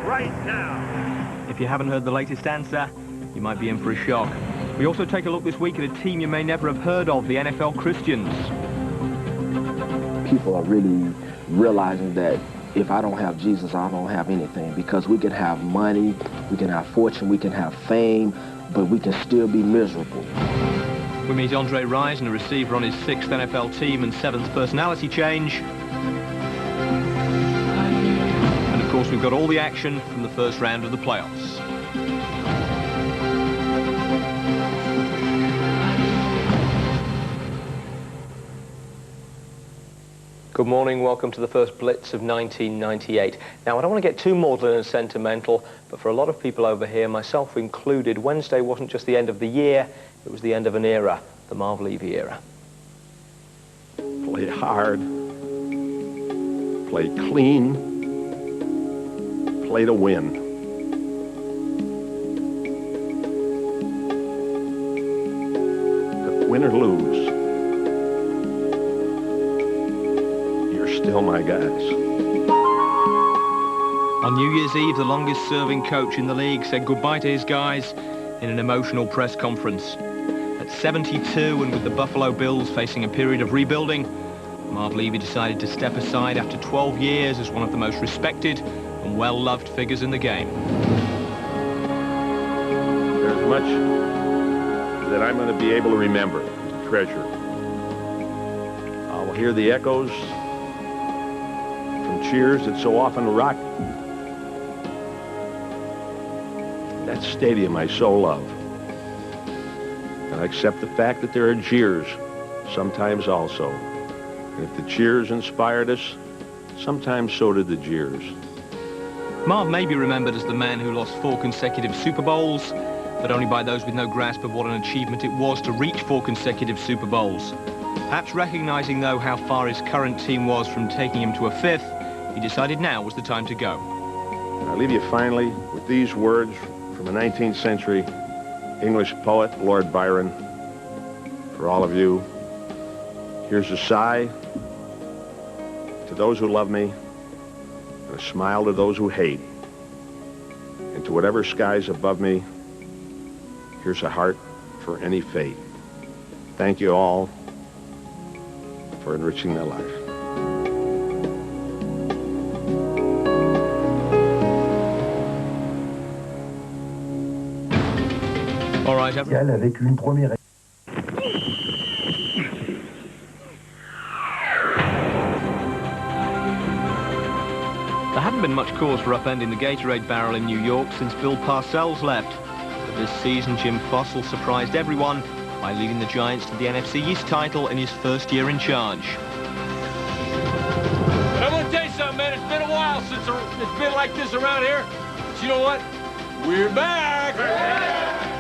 Right now. If you haven't heard the latest answer, you might be in for a shock. We also take a look this week at a team you may never have heard of, the NFL Christians. People are really realizing that if I don't have Jesus, I don't have anything, because we can have money, we can have fortune, we can have fame, but we can still be miserable. We meet Andre Rison, a receiver on his 6th NFL team and 7th personality change. And of course, we've got all the action from the first round of the playoffs. Good morning, welcome to the first Blitz of 1998. Now, I don't want to get too maudlin and sentimental, but for a lot of people over here, myself included, Wednesday wasn't just the end of the year, it was the end of an era, the Marv Levy era. Play hard, play clean, play to win. But win or lose, still my guys. On New Year's Eve, the longest-serving coach in the league said goodbye to his guys in an emotional press conference. At 72 and with the Buffalo Bills facing a period of rebuilding, Marv Levy decided to step aside after 12 years as one of the most respected and well-loved figures in the game. There's much that I'm going to be able to remember, to treasure. I'll hear the echoes cheers that so often rock that stadium I so love. And I accept the fact that there are jeers sometimes also. And if the cheers inspired us, sometimes so did the jeers. Marv may be remembered as the man who lost 4 consecutive Super Bowls, but only by those with no grasp of what an achievement it was to reach 4 consecutive Super Bowls. Perhaps recognizing, though, how far his current team was from taking him to a 5th, he decided now was the time to go. I leave you finally with these words from a 19th century English poet, Lord Byron. For all of you, here's a sigh to those who love me, and a smile to those who hate. And to whatever sky's above me, here's a heart for any fate. Thank you all for enriching their life. All right, avec une première. There hadn't been much cause for upending the Gatorade barrel in New York since Bill Parcells left. But this season, Jim Fossil surprised everyone by leading the Giants to the NFC East title in his first year in charge. But I'm gonna tell you something, man. It's been a while since it's been like this around here. But you know what? We're back!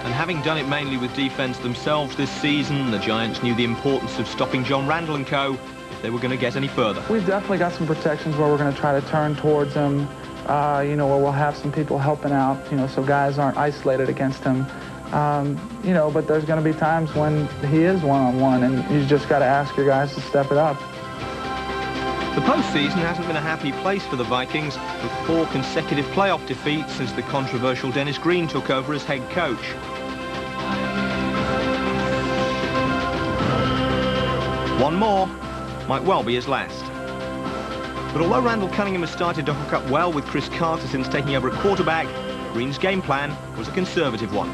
And having done it mainly with defense themselves this season, the Giants knew the importance of stopping John Randle and co. if they were going to get any further. We've definitely got some protections where we're going to try to turn towards him, you know, where we'll have some people helping out, you know, so guys aren't isolated against him. You know, but there's going to be times when he is one-on-one, and you just got to ask your guys to step it up. The postseason hasn't been a happy place for the Vikings, with 4 consecutive playoff defeats since the controversial Dennis Green took over as head coach. One more might well be his last. But although Randall Cunningham has started to hook up well with Chris Carter since taking over at quarterback, Green's game plan was a conservative one.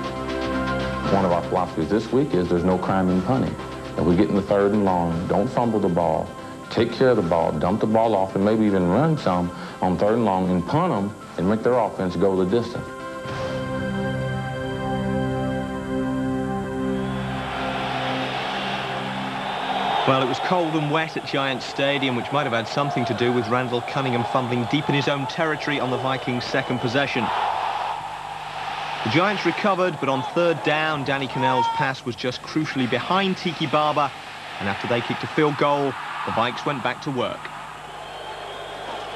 One of our philosophies this week is there's no crime in punting. If we get in the 3rd and long, don't fumble the ball. Take care of the ball, dump the ball off, and maybe even run some on 3rd and long and punt them and make their offense go the distance. Well, it was cold and wet at Giants Stadium, which might have had something to do with Randall Cunningham fumbling deep in his own territory on the Vikings' 2nd possession. The Giants recovered, but on 3rd down, Danny Cannell's pass was just crucially behind Tiki Barber, and after they kicked a field goal, the Vikes went back to work.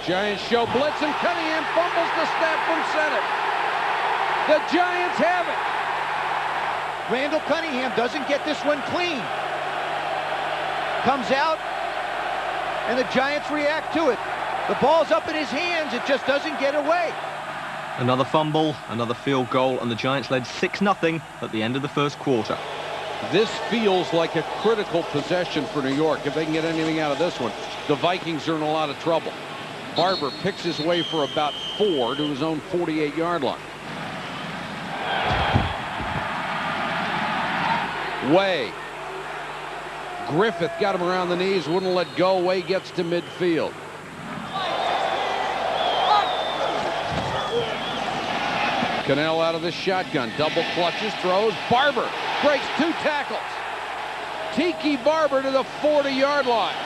Giants show blitz, and Cunningham fumbles the snap from center. The Giants have it. Randall Cunningham doesn't get this one clean. Comes out, and the Giants react to it. The ball's up in his hands. It just doesn't get away. Another fumble, another field goal, and the Giants led 6-0 at the end of the first quarter. This feels like a critical possession for New York. If they can get anything out of this one, the Vikings are in a lot of trouble. Barber picks his way for about 4 to his own 48-yard line. Way. Griffith got him around the knees, wouldn't let go. Way gets to midfield. Cannell out of the shotgun. Double clutches, throws. Barber breaks 2 tackles. Tiki Barber to the 40-yard line.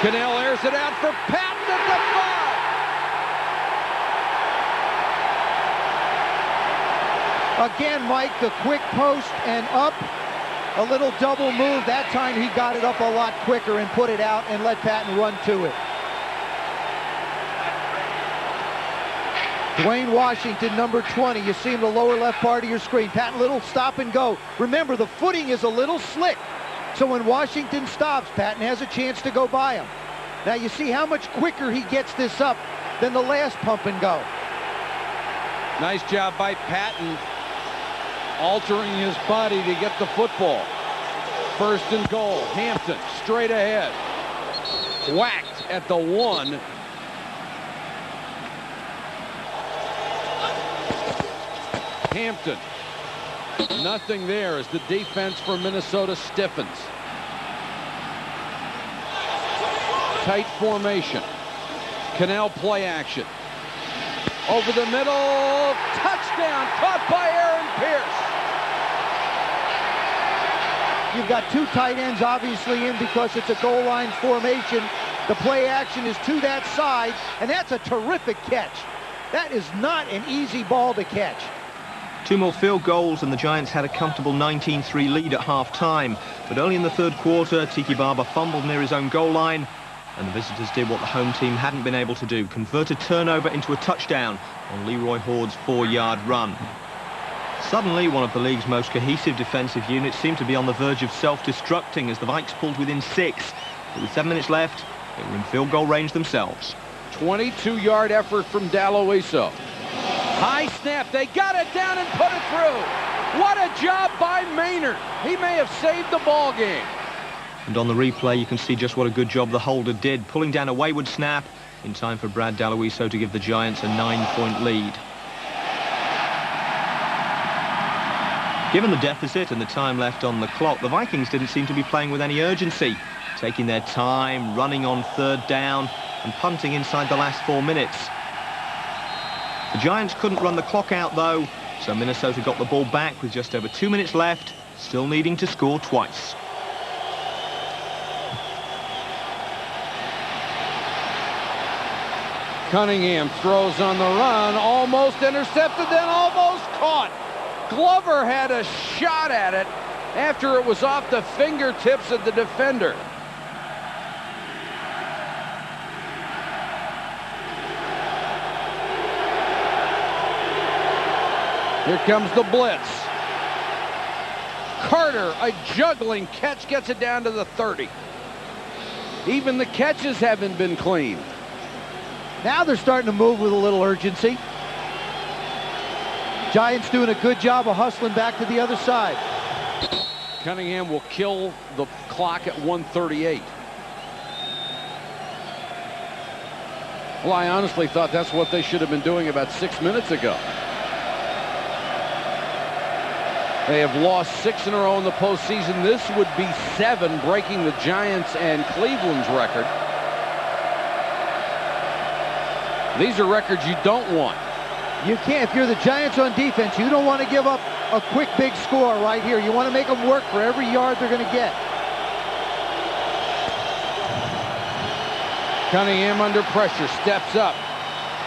Cannell airs it out for Patton at the 5. Again, Mike, the quick post and up. A little double move. That time he got it up a lot quicker and put it out and let Patton run to it. Dwayne Washington, number 20. You see him the lower left part of your screen. Patton, little stop and go. Remember, the footing is a little slick. So when Washington stops, Patton has a chance to go by him. Now you see how much quicker he gets this up than the last pump and go. Nice job by Patton, altering his body to get the football. First and goal. Hampton straight ahead. Whacked at the 1. Hampton. Nothing there as the defense for Minnesota stiffens. Tight formation. Cannell play action. Over the middle. Touchdown. Caught by Aaron Pierce. You've got 2 tight ends obviously in because it's a goal line formation. The play action is to that side, and that's a terrific catch. That is not an easy ball to catch. 2 more field goals and the Giants had a comfortable 19-3 lead at half-time. But early in the third quarter, Tiki Barber fumbled near his own goal line, and the visitors did what the home team hadn't been able to do, convert a turnover into a touchdown on Leroy Hord's 4-yard run. Suddenly, one of the league's most cohesive defensive units seemed to be on the verge of self-destructing as the Vikes pulled within 6. But with 7 minutes left, they were in field goal range themselves. 22-yard effort from Daloiso. High snap. They got it down and put it through. What a job by Maynard. He may have saved the ball game. And on the replay, you can see just what a good job the holder did, pulling down a wayward snap in time for Brad Daloiso to give the Giants a 9-point lead. Given the deficit and the time left on the clock, the Vikings didn't seem to be playing with any urgency, taking their time, running on 3rd down and punting inside the last 4 minutes. The Giants couldn't run the clock out though, so Minnesota got the ball back with just over 2 minutes left, still needing to score twice. Cunningham throws on the run, almost intercepted, then almost caught. Glover had a shot at it after it was off the fingertips of the defender. Here comes the blitz. Carter, a juggling catch, gets it down to the 30. Even the catches haven't been clean. Now they're starting to move with a little urgency. Giants doing a good job of hustling back to the other side. Cunningham will kill the clock at 1:38. Well, I honestly thought that's what they should have been doing about 6 minutes ago. They have lost 6 in a row in the postseason. This would be 7, breaking the Giants and Cleveland's record. These are records you don't want. You can't. If you're the Giants on defense, you don't want to give up a quick big score right here. You want to make them work for every yard they're going to get. Cunningham under pressure, steps up,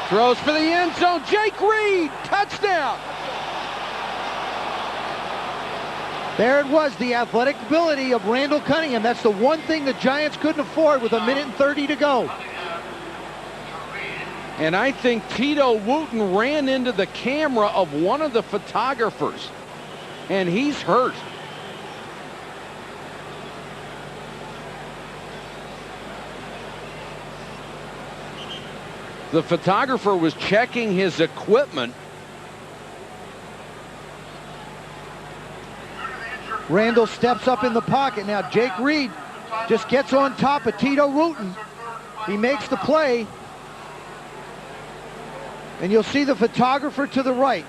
throws for the end zone. Jake Reed, touchdown. There it was, the athletic ability of Randall Cunningham. That's the one thing the Giants couldn't afford with 1:30 to go. And I think Tito Wooten ran into the camera of one of the photographers. and he's hurt. The photographer was checking his equipment. Randall steps up in the pocket. Now Jake Reed just gets on top of Tito Rutan. He makes the play. And you'll see the photographer to the right.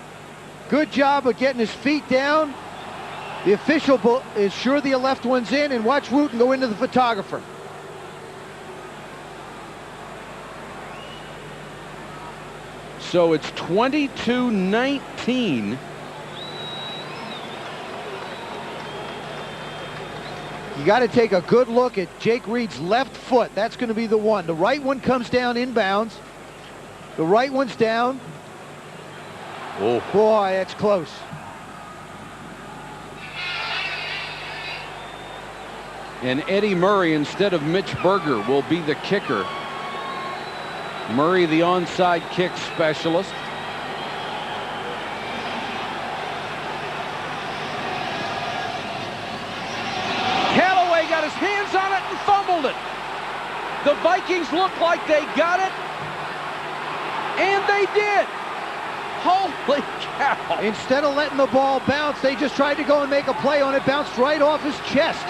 Good job of getting his feet down. The official is sure the left one's in, and watch Rutan go into the photographer. So it's 22-19. You got to take a good look at Jake Reed's left foot. That's going to be the one. The right one comes down inbounds. The right one's down. Oh, boy, that's close. And Eddie Murray instead of Mitch Berger will be the kicker. Murray, the onside kick specialist. Callaway got his hands on it and fumbled it. The Vikings looked like they got it, and they did. Holy cow. Instead of letting the ball bounce, they just tried to go and make a play on it. Bounced right off his chest.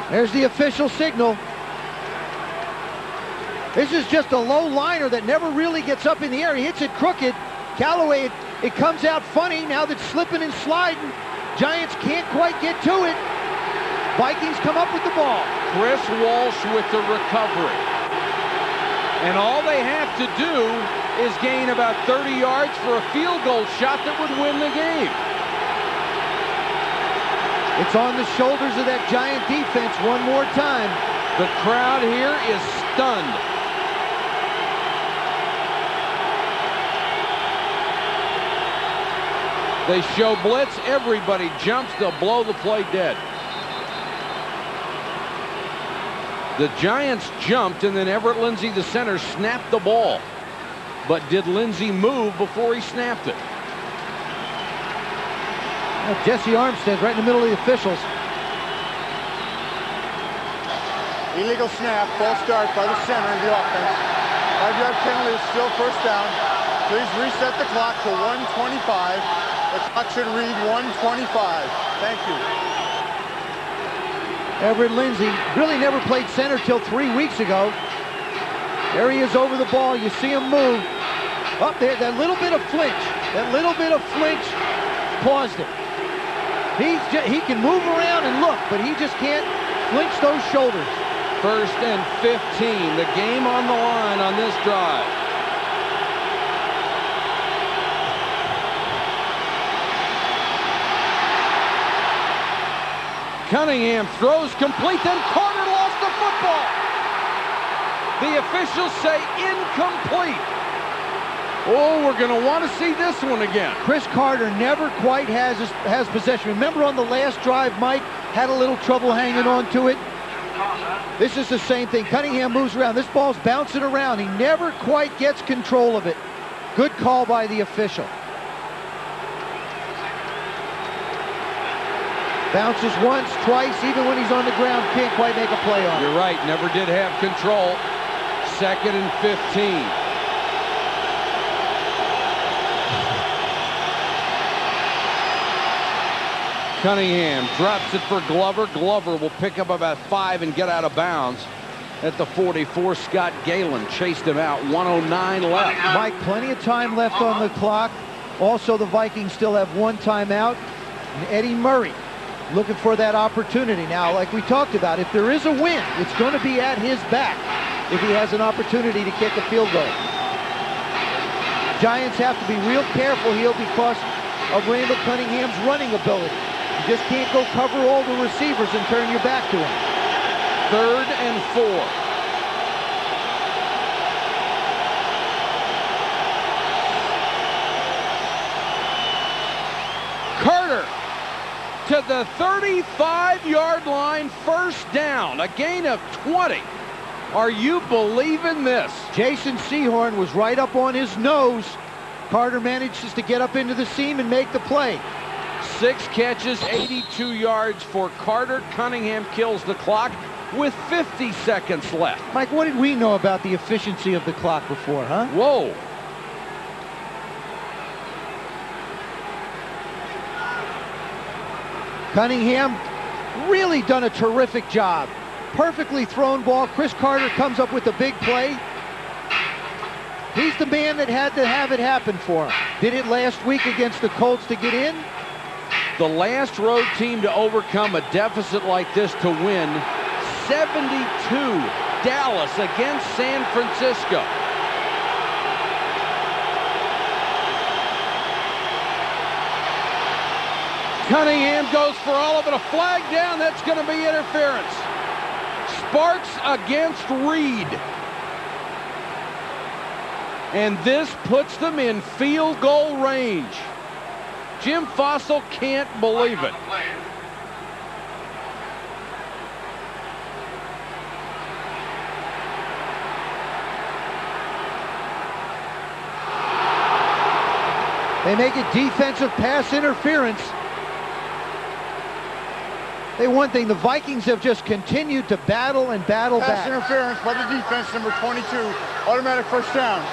There's the official signal. This is just a low liner that never really gets up in the air. He hits it crooked. Callaway, it comes out funny now that's slipping and sliding. Giants can't quite get to it. Vikings come up with the ball. Chris Walsh with the recovery. And all they have to do is gain about 30 yards for a field goal shot that would win the game. It's on the shoulders of that Giant defense one more time. The crowd here is stunned. They show blitz. Everybody jumps. They'll blow the play dead. The Giants jumped, and then Everett Lindsay, the center, snapped the ball. But did Lindsay move before he snapped it? Jesse Armstead right in the middle of the officials. Illegal snap, false start by the center of the offense. 5-yard penalty is still first down. Please reset the clock to 1:25. The clock should read 1:25. Thank you. Everett Lindsay really never played center till 3 weeks ago. There he is over the ball. You see him move. Up there, that little bit of flinch. That little bit of flinch caused it. He can move around and look, but he just can't flinch those shoulders. 1st and 15. The game on the line on this drive. Cunningham throws complete, then Carter lost the football. The officials say incomplete. Oh, we're going to want to see this one again. Chris Carter never quite has possession. Remember on the last drive, Mike had a little trouble hanging on to it. This is the same thing. Cunningham moves around. This ball's bouncing around. He never quite gets control of it. Good call by the official. Bounces once, twice, even when he's on the ground, can't quite make a play on it. You're right, never did have control. 2nd and 15. Cunningham drops it for Glover. Glover will pick up about 5 and get out of bounds at the 44. Scott Galen chased him out. 1:09 left. Mike, plenty of time left on the clock. Also, the Vikings still have one timeout. And Eddie Murray looking for that opportunity. Now, like we talked about, if there is a win, it's going to be at his back if he has an opportunity to kick a field goal. Giants have to be real careful here because of Randall Cunningham's running ability. You just can't go cover all the receivers and turn your back to him. 3rd and 4. Carter to the 35-yard line, 1st down, a gain of 20. Are you believing this? Jason Sehorn was right up on his nose Carter manages to get up into the seam and make the play. 6 catches, 82 yards for Carter. Cunningham kills the clock with 50 seconds left. Mike, what did we know about the efficiency of the clock before, huh? Whoa. Cunningham really done a terrific job. Perfectly thrown ball. Chris Carter comes up with a big play. He's the man that had to have it happen for him. Did it last week against the Colts to get in. The last road team to overcome a deficit like this to win, 72, Dallas against San Francisco. Cunningham goes for all of it. A flag down. That's going to be interference. Sparks against Reed. And this puts them in field goal range. Jim Fossil can't believe it. They make it defensive pass interference. Hey, one thing, the Vikings have just continued to battle and battle Pass back. interference by the defense, number 22. Automatic first down.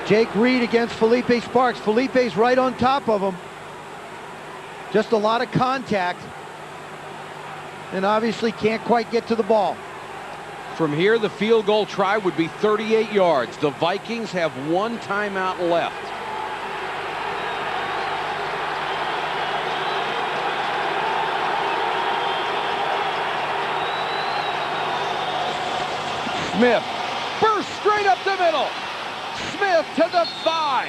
Jake Reed against Felipe Sparks. Felipe's right on top of him. Just a lot of contact. And obviously can't quite get to the ball. From here, the field goal try would be 38 yards. The Vikings have 1 timeout left. Smith bursts straight up the middle. Smith to the 5.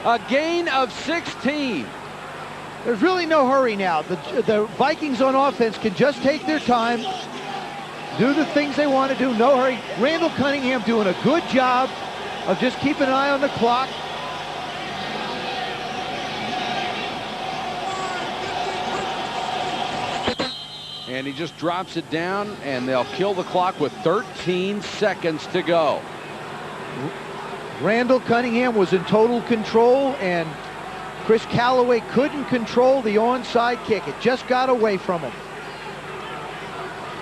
A gain of 16. There's really no hurry now. The Vikings on offense can just take their time, do the things they want to do, no hurry. Randall Cunningham doing a good job of just keeping an eye on the clock. And he just drops it down, and they'll kill the clock with 13 seconds to go. Randall Cunningham was in total control, and Chris Callaway couldn't control the onside kick. It just got away from him.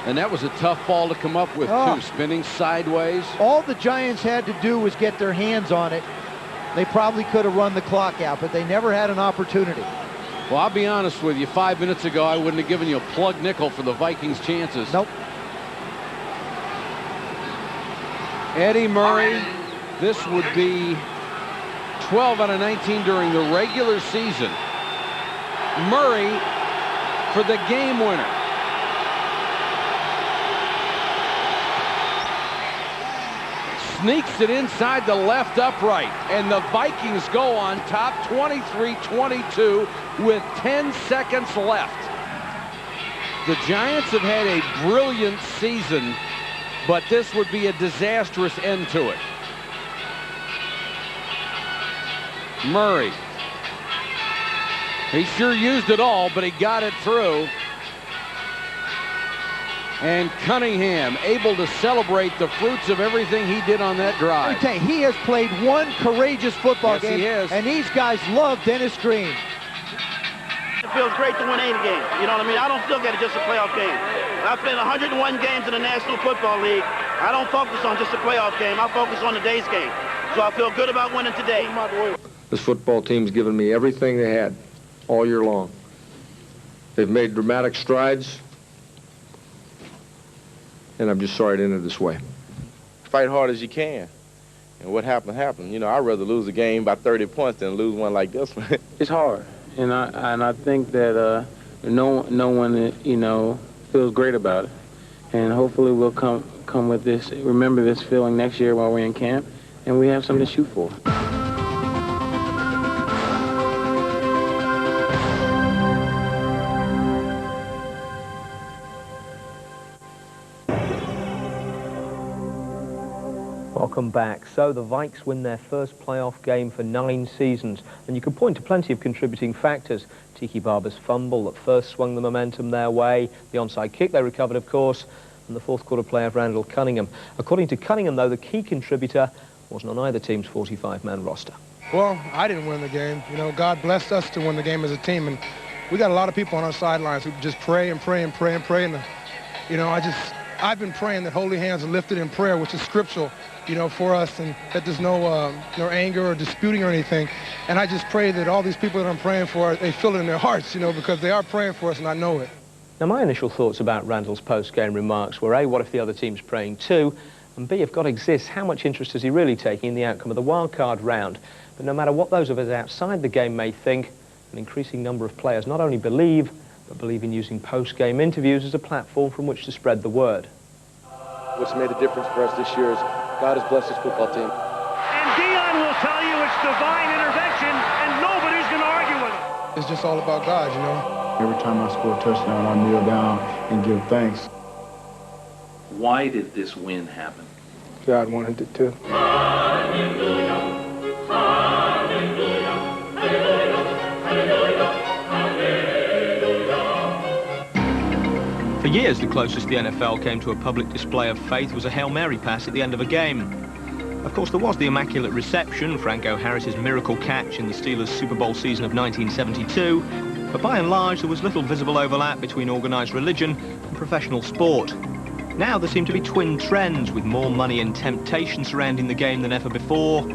And that was a tough ball to come up with, too, spinning sideways. All the Giants had to do was get their hands on it. They probably could have run the clock out, but they never had an opportunity. Well, I'll be honest with you. 5 minutes ago, I wouldn't have given you a plug nickel for the Vikings' chances. Nope. Eddie Murray, this would be 12 out of 19 during the regular season. Murray for the game winner. Sneaks it inside the left upright, and the Vikings go on top 23-22 with 10 seconds left. The Giants have had a brilliant season, but this would be a disastrous end to it. Murray. He sure used it all, but he got it through. And Cunningham able to celebrate the fruits of everything he did on that drive. Okay, he has played one courageous football game, he is. and these guys love Dennis Green. It feels great to win any game. You know what I mean? I don't look at it just a playoff game. I played 101 games in the National Football League. I don't focus on just a playoff game. I focus on the day's game. So I feel good about winning today. This football team's given me everything they had all year long. They've made dramatic strides, and I'm just sorry it ended this way. Fight hard as you can. And what happened, happened. You know, I'd rather lose a game by 30 points than lose one like this one. It's hard. And I think that no one, you know, feels great about it. And hopefully we'll come with this, remember this feeling next year while we're in camp, and we have something to shoot for. Welcome back. So the Vikes win their first playoff game for 9 seasons, and you can point to plenty of contributing factors. Tiki Barber's fumble that first swung the momentum their way, the onside kick they recovered, of course, and the fourth quarter play of Randall Cunningham. According to Cunningham, though, the key contributor wasn't on either team's 45-man roster. Well, I didn't win the game. You know, God blessed us to win the game as a team, and we got a lot of people on our sidelines who just pray and pray and pray and pray. And, you know, I've been praying that holy hands are lifted in prayer, which is scriptural, you know, for us, and that there's no anger or disputing or anything. And I just pray that all these people that I'm praying for, they feel it in their hearts, you know, because they are praying for us, and I know it. Now, my initial thoughts about Randall's post-game remarks were, A, what if the other team's praying too? And B, if God exists, how much interest is he really taking in the outcome of the wildcard round? But no matter what those of us outside the game may think, an increasing number of players not only believe, but believe in using post-game interviews as a platform from which to spread the word. What's made a difference for us this year is God has blessed this football team. And Dion will tell you it's divine intervention, and nobody's going to argue with him. It's just all about God, you know. Every time I score a touchdown, I kneel down and give thanks. Why did this win happen? God wanted it to. For years, the closest the NFL came to a public display of faith was a Hail Mary pass at the end of a game. Of course, there was the Immaculate Reception, Franco Harris's miracle catch in the Steelers' Super Bowl season of 1972, but by and large, there was little visible overlap between organised religion and professional sport. Now there seem to be twin trends, with more money and temptation surrounding the game than ever before,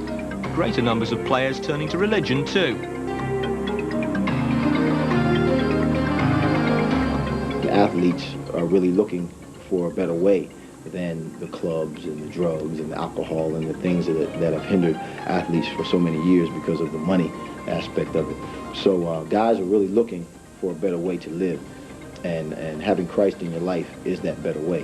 greater numbers of players turning to religion too. The athletes are really looking for a better way than the clubs and the drugs and the alcohol and the things that have hindered athletes for so many years because of the money aspect of it. So guys are really looking for a better way to live, and having Christ in your life is that better way.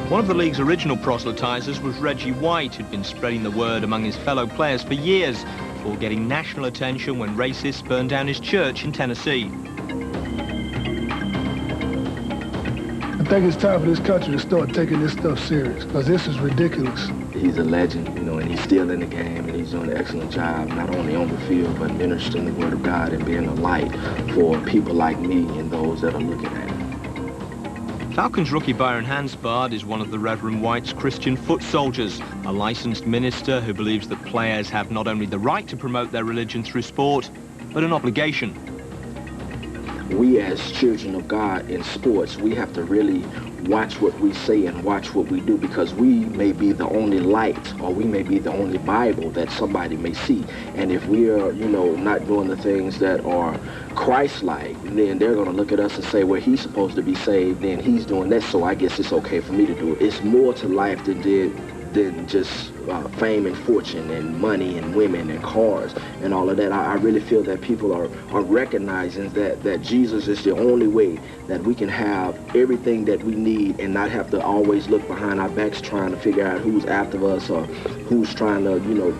One of the league's original proselytizers was Reggie White, who'd been spreading the word among his fellow players for years before getting national attention when racists burned down his church in Tennessee. I think it's time for this country to start taking this stuff serious, because this is ridiculous. He's a legend, you know, and he's still in the game, and he's doing an excellent job, not only on the field, but ministering the word of God and being a light for people like me and those that are looking at him. Falcons rookie Byron Hanspard is one of the Reverend White's Christian foot soldiers, a licensed minister who believes that players have not only the right to promote their religion through sport, but an obligation. We as children of God in sports, we have to really watch what we say and watch what we do, because we may be the only light, or we may be the only Bible that somebody may see. And if we are, you know, not doing the things that are Christ-like, then they're going to look at us and say, well, he's supposed to be saved, then he's doing that, so I guess it's okay for me to do it. It's more to life than just fame and fortune and money and women and cars and all of that. I really feel that people are recognizing that Jesus is the only way that we can have everything that we need and not have to always look behind our backs trying to figure out who's after us or who's trying to, you know,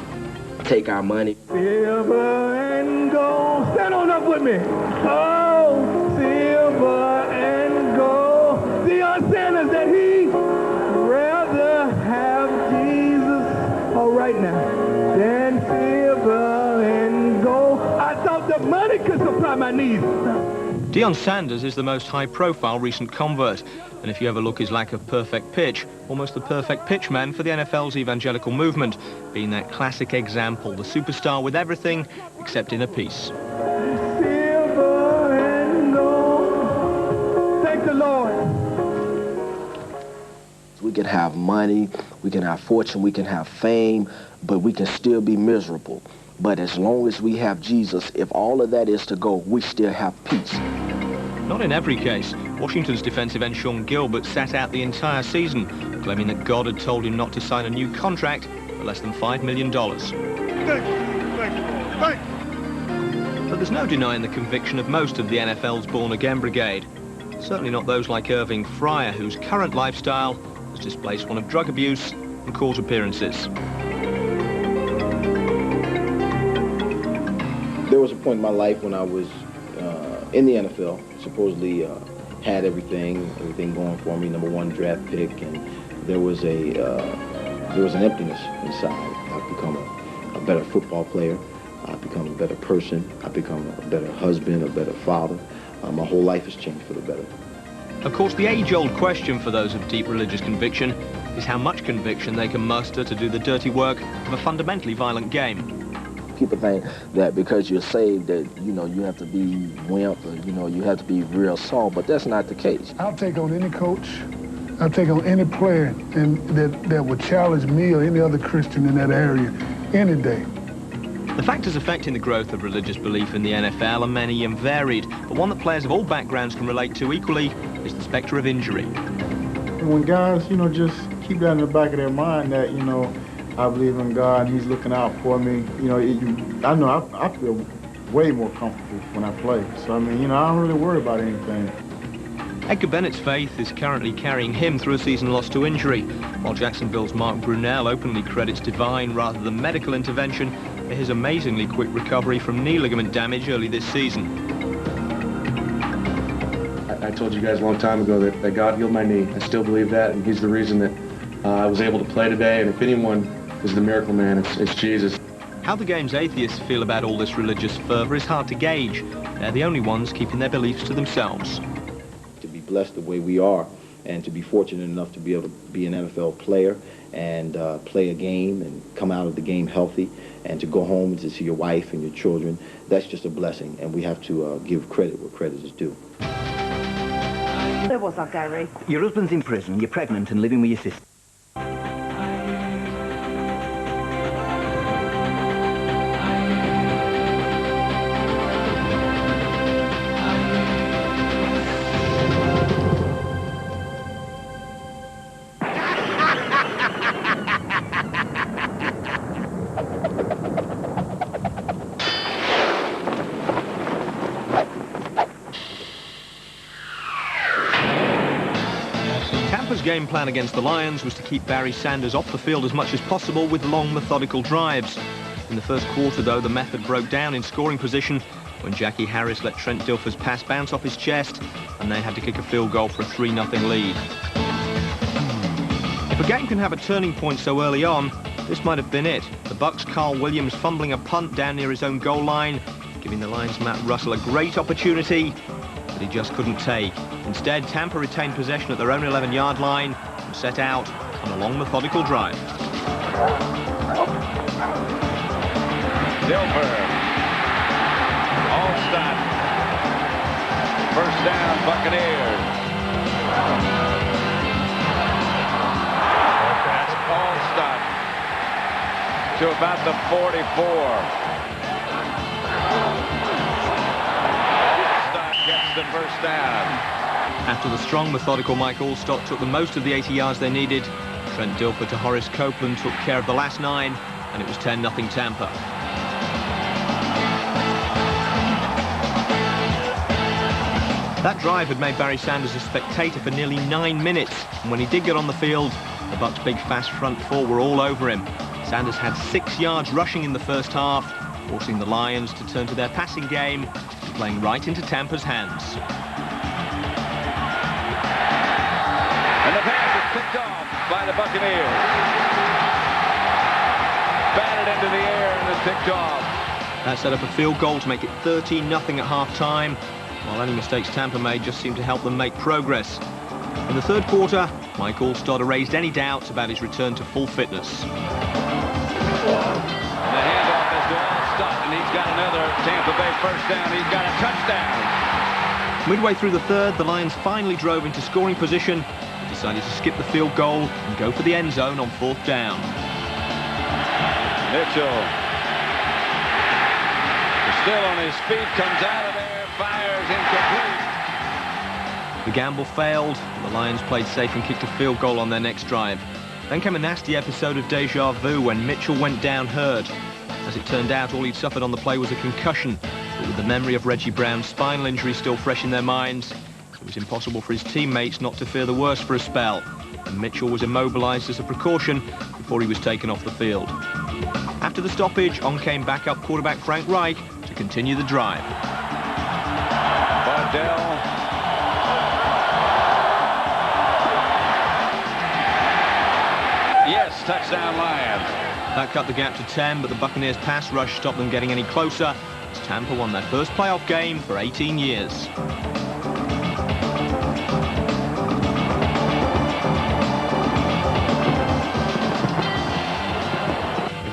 take our money. Silver and gold. Stand on up with me. Oh, silver and gold. Deion Sanders that he rather have Jesus right now than silver and gold. I thought the money could supply my needs. Deion Sanders is the most high-profile recent convert, and if you ever look his lack of perfect pitch, almost the perfect pitchman for the NFL's evangelical movement, being that classic example, the superstar with everything except inner peace. Silver and gold. Thank the Lord. We can have money, we can have fortune, we can have fame, but we can still be miserable. But as long as we have Jesus, if all of that is to go, we still have peace. Not in every case. Washington's defensive end Sean Gilbert sat out the entire season, claiming that God had told him not to sign a new contract for less than $5 million. But there's no denying the conviction of most of the NFL's born-again brigade. Certainly not those like Irving Fryer, whose current lifestyle has displaced one of drug abuse and court appearances. There was a point in my life when I was in the NFL, supposedly had everything going for me, #1 draft pick, and there was an emptiness inside. I've become a better football player. I've become a better person. I've become a better husband, a better father. My whole life has changed for the better. Of course, the age-old question for those of deep religious conviction is how much conviction they can muster to do the dirty work of a fundamentally violent game. People think that because you're saved that, you know, you have to be wimp or, you know, you have to be real soft, but that's not the case. I'll take on any coach, I'll take on any player and that would challenge me or any other Christian in that area any day. The factors affecting the growth of religious belief in the NFL are many and varied, but one that players of all backgrounds can relate to equally is the spectre of injury. When guys, you know, just keep that in the back of their mind that, you know, I believe in God, He's looking out for me. You know, I know I feel way more comfortable when I play. So, I mean, you know, I don't really worry about anything. Edgar Bennett's faith is currently carrying him through a season lost to injury, while Jacksonville's Mark Brunell openly credits divine rather than medical intervention for his amazingly quick recovery from knee ligament damage early this season. I told you guys a long time ago that God healed my knee. I still believe that, and He's the reason that I was able to play today, and if anyone is the miracle man, it's Jesus. How the game's atheists feel about all this religious fervour is hard to gauge. They're the only ones keeping their beliefs to themselves. To be blessed the way we are and to be fortunate enough to be able to be an NFL player and play a game and come out of the game healthy and to go home and to see your wife and your children, that's just a blessing, and we have to give credit where credit is due. What's up, Garry? Your husband's in prison, you're pregnant and living with your sister. Tampa's game plan against the Lions was to keep Barry Sanders off the field as much as possible with long, methodical drives. In the first quarter, though, the method broke down in scoring position when Jackie Harris let Trent Dilfer's pass bounce off his chest, and they had to kick a field goal for a 3-0 lead. If a game can have a turning point so early on, this might have been it. The Bucs' Carl Williams fumbling a punt down near his own goal line, giving the Lions' Matt Russell a great opportunity that he just couldn't take. Instead, Tampa retained possession at their own 11-yard line and set out on a long, methodical drive. Dilfer. Allstott. First down, Buccaneers. That's Allstott to about the 44. Allstott gets the first down. After the strong, methodical Mike Allstott took the most of the 80 yards they needed, Trent Dilfer to Horace Copeland took care of the last 9, and it was 10-0 Tampa. That drive had made Barry Sanders a spectator for nearly 9 minutes, and when he did get on the field, the Bucs' big fast front four were all over him. Sanders had 6 yards rushing in the first half, forcing the Lions to turn to their passing game, playing right into Tampa's hands. And the pass is picked off by the Buccaneers. Batted into the air and is picked off. That set up a field goal to make it 13-0 at half-time, while any mistakes Tampa made just seemed to help them make progress. In the third quarter, Mike Allstott erased any doubts about his return to full fitness. And the handoff is to Allstott, and he's got another Tampa Bay first down. He's got a touchdown. Midway through the third, the Lions finally drove into scoring position, but decided to skip the field goal and go for the end zone on 4th down. Mitchell, still on his feet, comes out of there, fires, incomplete. The gamble failed, and the Lions played safe and kicked a field goal on their next drive. Then came a nasty episode of deja vu when Mitchell went down hurt. As it turned out, all he'd suffered on the play was a concussion, but with the memory of Reggie Brown's spinal injury still fresh in their minds, it was impossible for his teammates not to fear the worst for a spell, and Mitchell was immobilized as a precaution before he was taken off the field. After the stoppage, on came backup quarterback Frank Reich to continue the drive. Waddell. Yes, touchdown Lions. That cut the gap to 10, but the Buccaneers' pass rush stopped them getting any closer as Tampa won their first playoff game for 18 years.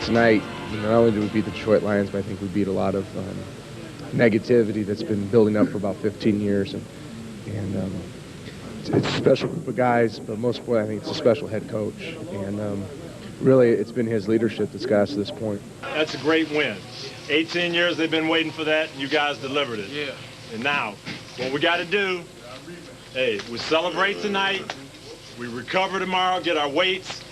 last night, not only did we beat the Detroit Lions, but I think we beat a lot of negativity that's been building up for about 15 years. And it's a special group of guys, but most importantly, I think it's a special head coach. And really, it's been his leadership that's got us to this point. That's a great win. 18 years they've been waiting for that, and you guys delivered it. Yeah. And now, what we got to do, hey, we celebrate tonight, we recover tomorrow, get our weights,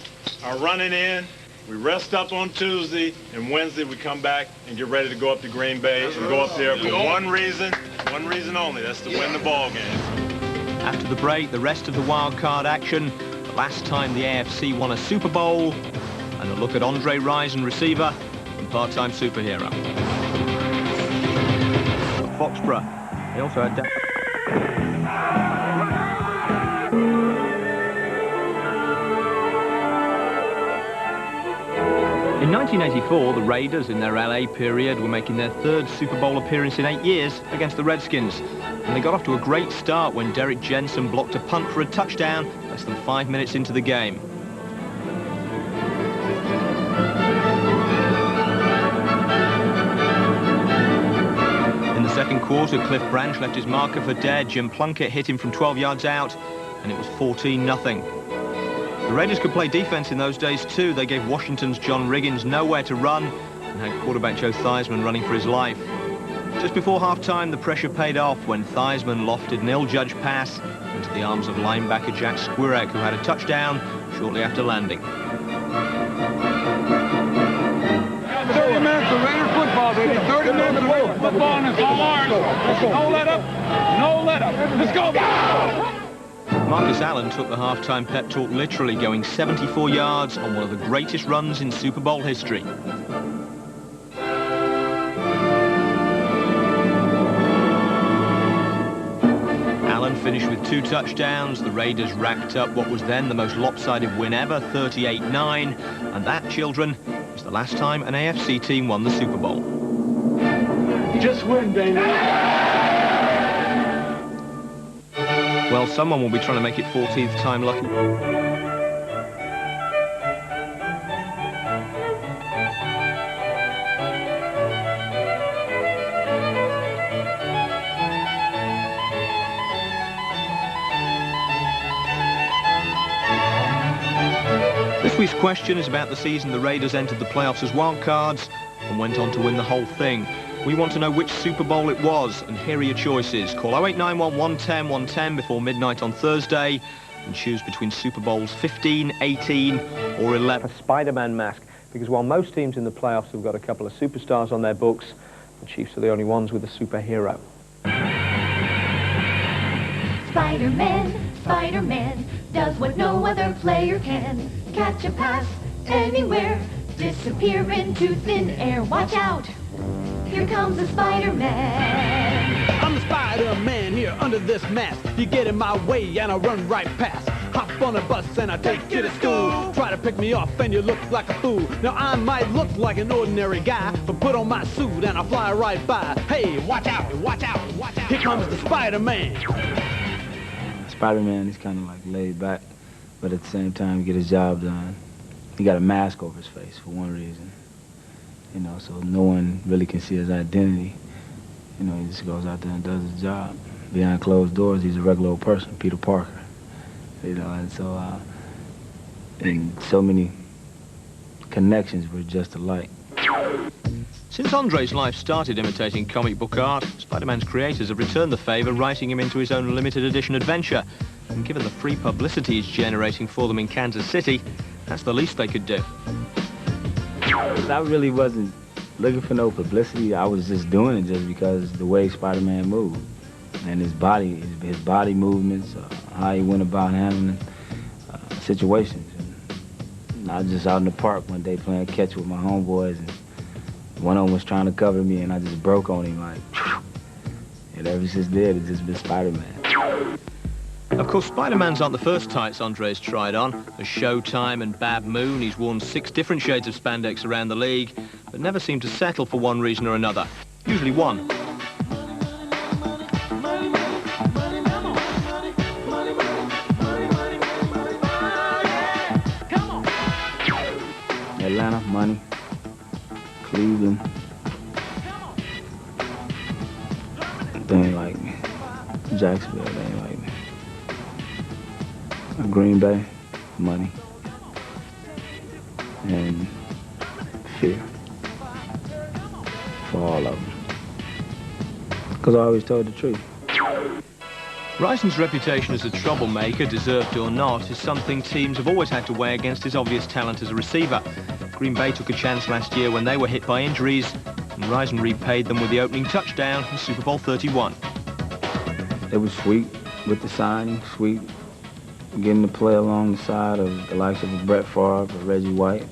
our running in, we rest up on Tuesday, and Wednesday we come back and get ready to go up to Green Bay and go up there for one reason only, that's to win the ball game. After the break, the rest of the wild card action, the last time the AFC won a Super Bowl, and a look at Andre Rison, receiver and part-time superhero. Foxborough, they also had... In 1984, the Raiders, in their LA period, were making their third Super Bowl appearance in 8 years against the Redskins. And they got off to a great start when Derek Jensen blocked a punt for a touchdown less than 5 minutes into the game. In the second quarter, Cliff Branch left his marker for dead. Jim Plunkett hit him from 12 yards out, and it was 14-0. The Raiders could play defense in those days too. They gave Washington's John Riggins nowhere to run and had quarterback Joe Theismann running for his life. Just before halftime, the pressure paid off when Theismann lofted an ill-judged pass into the arms of linebacker Jack Squirek, who had a touchdown shortly after landing. 30 minutes of Raider football, baby. 30 minutes of Raider football, and it's all ours. No let up. No let up. Let's go. Marcus Allen took the halftime pep talk literally, going 74 yards on one of the greatest runs in Super Bowl history. Allen finished with 2 touchdowns. The Raiders racked up what was then the most lopsided win ever, 38-9. And that, children, was the last time an AFC team won the Super Bowl. Just win, baby. Well, someone will be trying to make it 14th time lucky. This week's question is about the season the Raiders entered the playoffs as wildcards and went on to win the whole thing. We want to know which Super Bowl it was, and here are your choices. Call 0891 110 110 before midnight on Thursday and choose between Super Bowls 15, 18 or 11. A Spider-Man mask, because while most teams in the playoffs have got a couple of superstars on their books, the Chiefs are the only ones with a superhero. Spider-Man, Spider-Man, does what no other player can. Catch a pass anywhere, disappear into thin air. Watch out! Here comes the Spider-Man. I'm the Spider-Man here under this mask. You get in my way and I run right past. Hop on a bus and I take you to school. Try to pick me off and you look like a fool. Now I might look like an ordinary guy, but put on my suit and I fly right by. Hey, watch out, watch out, watch out. Here comes the Spider-Man. Spider-Man is kind of like laid back, but at the same time, get his job done. He got a mask over his face for one reason. You know, so no one really can see his identity. You know, he just goes out there and does his job. Behind closed doors, he's a regular old person, Peter Parker. You know, and so many connections were just alike. Since Andre's life started imitating comic book art, Spider-Man's creators have returned the favour, writing him into his own limited edition adventure. And given the free publicity he's generating for them in Kansas City, that's the least they could do. I really wasn't looking for no publicity. I was just doing it just because the way Spider-Man moved and his body movements, how he went about handling situations. And I was just out in the park one day playing catch with my homeboys, and one of them was trying to cover me, and I just broke on him like, and ever since then, it's just been Spider-Man. Of course, Spider-Man's aren't the first tights Andre's tried on. As Showtime and Bad Moon, he's worn 6 different shades of spandex around the league, but never seemed to settle for one reason or another. Usually one. Atlanta, money. Cleveland. They ain't like me. Jacksonville, they ain't like me. Green Bay, money. And fear. For all of them. Because I always told the truth. Rison's reputation as a troublemaker, deserved or not, is something teams have always had to weigh against his obvious talent as a receiver. Green Bay took a chance last year when they were hit by injuries, and Rison repaid them with the opening touchdown in Super Bowl 31. It was sweet with the signing, sweet getting to play along the side of the likes of Brett Favre or Reggie White,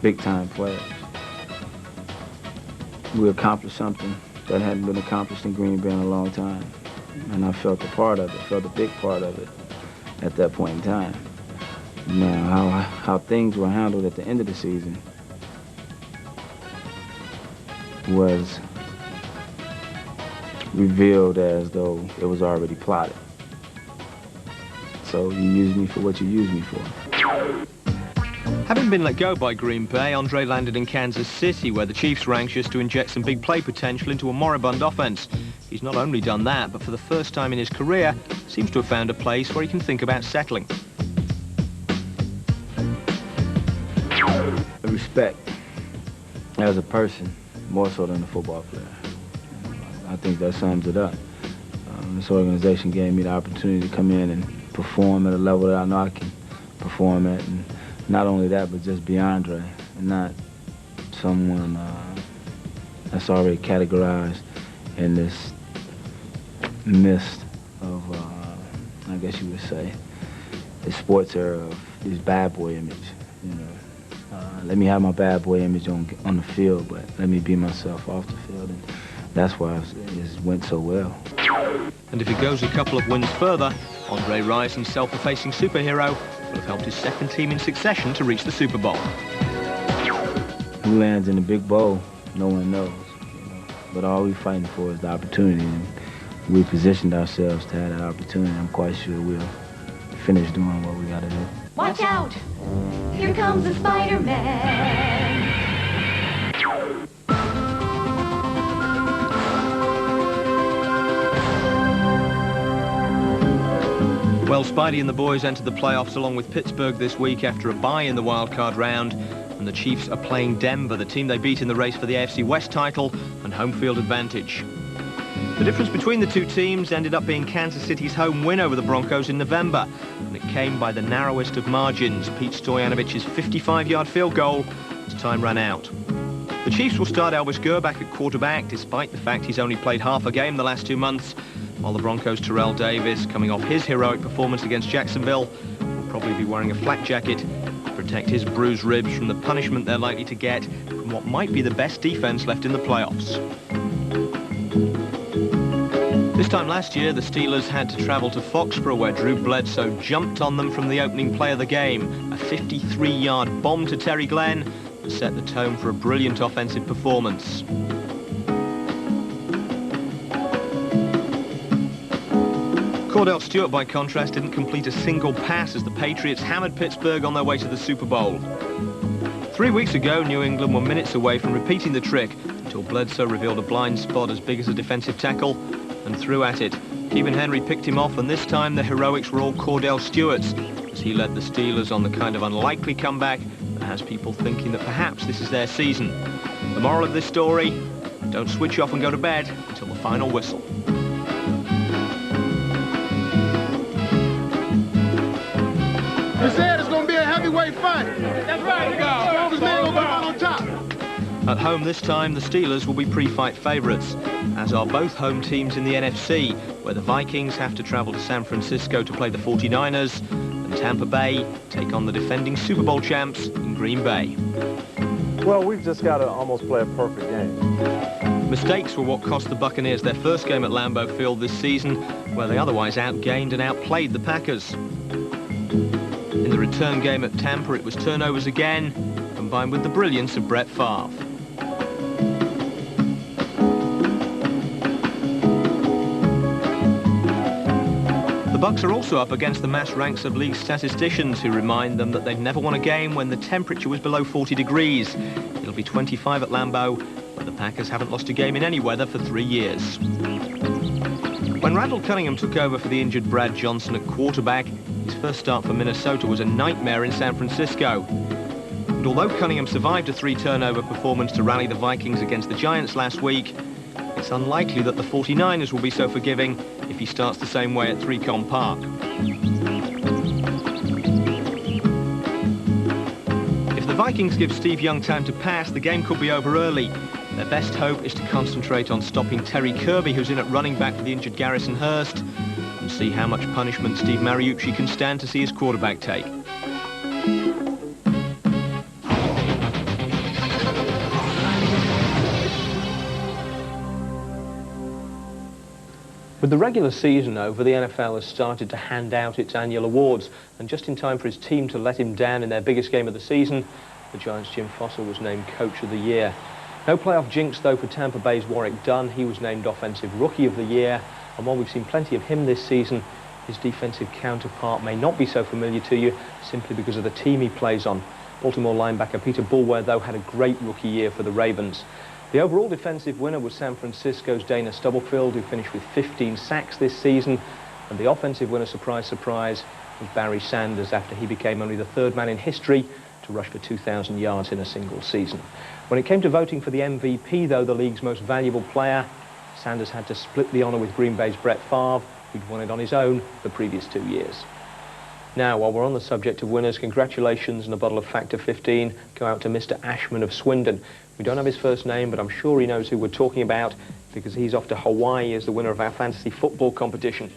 big-time players. We accomplished something that hadn't been accomplished in Green Bay in a long time. And I felt a part of it, felt a big part of it at that point in time. Now, how things were handled at the end of the season was revealed as though it was already plotted. So you use me for what you use me for. Having been let go by Green Bay, Andre landed in Kansas City, where the Chiefs were anxious to inject some big play potential into a moribund offense. He's not only done that, but for the first time in his career, seems to have found a place where he can think about settling. Respect as a person, more so than a football player. I think that sums it up. This organization gave me the opportunity to come in and perform at a level that I know I can perform at. And not only that, but just be Andre, and not someone that's already categorized in this mist of, I guess you would say, the sports era of this bad boy image. You know, let me have my bad boy image on the field, but let me be myself off the field, and that's why it went so well. And if he goes a couple of wins further, Andre Rison's self-effacing superhero will have helped his second team in succession to reach the Super Bowl. Who lands in the big bowl, no one knows. You know? But all we're fighting for is the opportunity, and we positioned ourselves to have that opportunity. I'm quite sure we'll finish doing what we got to do. Watch out! Here comes the Spider-Man. Well, Spidey and the boys entered the playoffs along with Pittsburgh this week after a bye in the wildcard round, and the Chiefs are playing Denver, the team they beat in the race for the AFC West title and home field advantage. The difference between the two teams ended up being Kansas City's home win over the Broncos in November, and it came by the narrowest of margins, Pete Stoyanovic's 55-yard field goal as time ran out. The Chiefs will start Elvis Gurr back at quarterback, despite the fact he's only played half a game the last 2 months, while the Broncos' Terrell Davis, coming off his heroic performance against Jacksonville, will probably be wearing a flak jacket to protect his bruised ribs from the punishment they're likely to get from what might be the best defense left in the playoffs. This time last year, the Steelers had to travel to Foxborough, where Drew Bledsoe jumped on them from the opening play of the game, a 53-yard bomb to Terry Glenn that set the tone for a brilliant offensive performance. Cordell Stewart, by contrast, didn't complete a single pass as the Patriots hammered Pittsburgh on their way to the Super Bowl. 3 weeks ago, New England were minutes away from repeating the trick until Bledsoe revealed a blind spot as big as a defensive tackle and threw at it. Kevin Henry picked him off, and this time the heroics were all Cordell Stewart's as he led the Steelers on the kind of unlikely comeback that has people thinking that perhaps this is their season. The moral of this story, don't switch off and go to bed until the final whistle. You said it's going to be a heavyweight fight. That's right. Strongest man going to come out on top. At home this time, the Steelers will be pre-fight favourites, as are both home teams in the NFC, where the Vikings have to travel to San Francisco to play the 49ers, and Tampa Bay take on the defending Super Bowl champs in Green Bay. Well, we've just got to almost play a perfect game. Mistakes were what cost the Buccaneers their first game at Lambeau Field this season, where they otherwise outgained and outplayed the Packers. In the return game at Tampa, it was turnovers again, combined with the brilliance of Brett Favre. The The Bucks are also up against the mass ranks of league statisticians who remind them that they've never won a game when the temperature was below 40 degrees. It'll be 25 at Lambeau, where the Packers haven't lost a game in any weather for 3 years. When Randall Cunningham took over for the injured Brad Johnson at quarterback, his first start for Minnesota was a nightmare in San Francisco. And although Cunningham survived a 3-turnover performance to rally the Vikings against the Giants last week, it's unlikely that the 49ers will be so forgiving if he starts the same way at 3Com Park. If the Vikings give Steve Young time to pass, the game could be over early. Their best hope is to concentrate on stopping Terry Kirby, who's in at running back for the injured Garrison Hurst, and see how much punishment Steve Mariucci can stand to see his quarterback take. With the regular season over, the NFL has started to hand out its annual awards, and just in time for his team to let him down in their biggest game of the season, the Giants' Jim Fossel was named Coach of the Year. No playoff jinx, though, for Tampa Bay's Warwick Dunn. He was named Offensive Rookie of the Year, and while we've seen plenty of him this season, his defensive counterpart may not be so familiar to you simply because of the team he plays on. Baltimore linebacker Peter Bulwer, though, had a great rookie year for the Ravens. The overall defensive winner was San Francisco's Dana Stubblefield, who finished with 15 sacks this season, and the offensive winner, surprise, surprise, was Barry Sanders after he became only the third man in history to rush for 2,000 yards in a single season. When it came to voting for the MVP, though, the league's most valuable player, Sanders had to split the honour with Green Bay's Brett Favre, who'd won it on his own the previous 2 years. Now, while we're on the subject of winners, congratulations and a bottle of Factor 15 go out to Mr. Ashman of Swindon. We don't have his first name, but I'm sure he knows who we're talking about because he's off to Hawaii as the winner of our fantasy football competition.